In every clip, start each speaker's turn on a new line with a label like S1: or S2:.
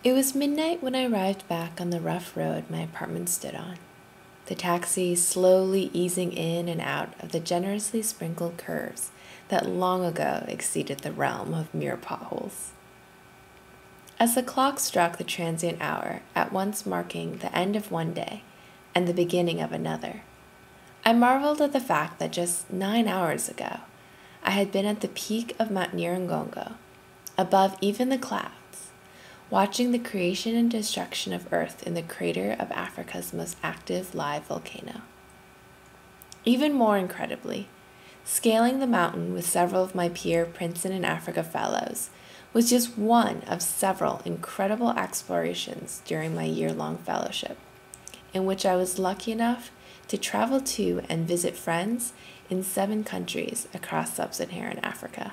S1: It was midnight when I arrived back on the rough road my apartment stood on, the taxi slowly easing in and out of the generously sprinkled curves that long ago exceeded the realm of mere potholes. As the clock struck the transient hour, at once marking the end of one day and the beginning of another, I marveled at the fact that just 9 hours ago I had been at the peak of Mount Nyiragongo, above even the clouds, watching the creation and destruction of Earth in the crater of Africa's most active live volcano. Even more incredibly, scaling the mountain with several of my peer Princeton and Africa fellows was just one of several incredible explorations during my year-long fellowship, in which I was lucky enough to travel to and visit friends in 7 countries across sub-Saharan Africa.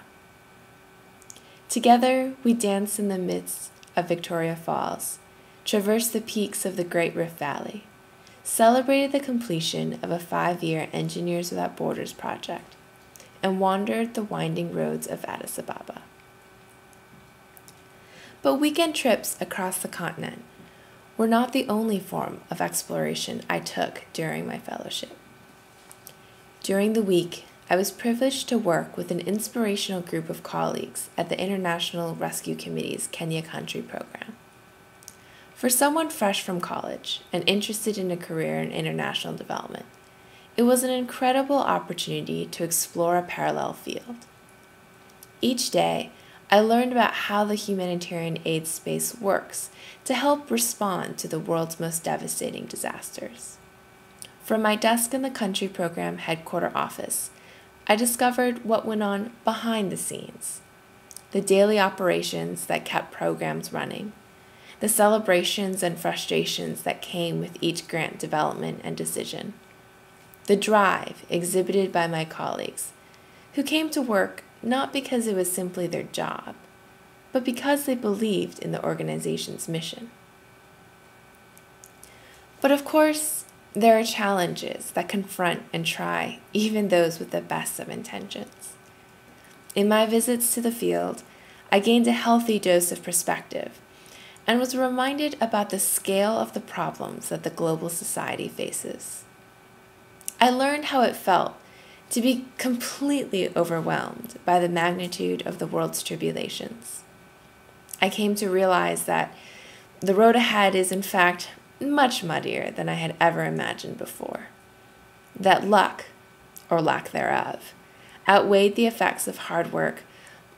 S1: Together, we danced in the midst of Victoria Falls, traversed the peaks of the Great Rift Valley, celebrated the completion of a 5-year Engineers Without Borders project, and wandered the winding roads of Addis Ababa. But weekend trips across the continent were not the only form of exploration I took during my fellowship. During the week, I was privileged to work with an inspirational group of colleagues at the International Rescue Committee's Kenya Country Program. For someone fresh from college and interested in a career in international development, it was an incredible opportunity to explore a parallel field. Each day, I learned about how the humanitarian aid space works to help respond to the world's most devastating disasters. From my desk in the Country Program headquarter office, I discovered what went on behind the scenes, the daily operations that kept programs running, the celebrations and frustrations that came with each grant development and decision, the drive exhibited by my colleagues, who came to work not because it was simply their job, but because they believed in the organization's mission. But of course, there are challenges that confront and try even those with the best of intentions. In my visits to the field, I gained a healthy dose of perspective and was reminded about the scale of the problems that the global society faces. I learned how it felt to be completely overwhelmed by the magnitude of the world's tribulations. I came to realize that the road ahead is in fact much muddier than I had ever imagined before. That luck, or lack thereof, outweighed the effects of hard work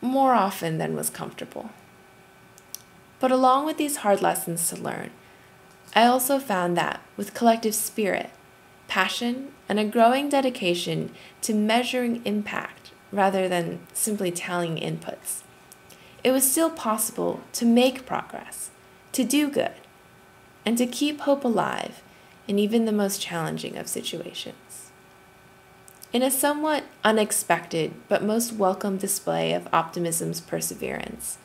S1: more often than was comfortable. But along with these hard lessons to learn, I also found that with collective spirit, passion, and a growing dedication to measuring impact rather than simply tallying inputs, it was still possible to make progress, to do good, and to keep hope alive in even the most challenging of situations. In a somewhat unexpected but most welcome display of optimism's perseverance,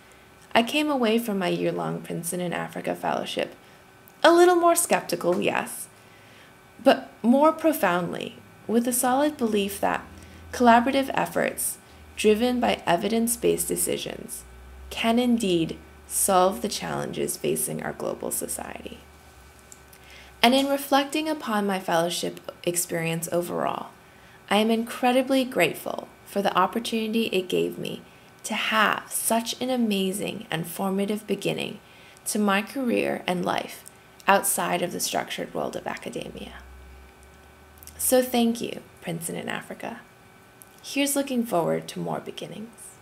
S1: I came away from my year-long Princeton and Africa fellowship a little more skeptical, yes, but more profoundly with a solid belief that collaborative efforts driven by evidence-based decisions can indeed solve the challenges facing our global society. And in reflecting upon my fellowship experience overall, I am incredibly grateful for the opportunity it gave me to have such an amazing and formative beginning to my career and life outside of the structured world of academia. So thank you, Princeton in Africa. Here's looking forward to more beginnings.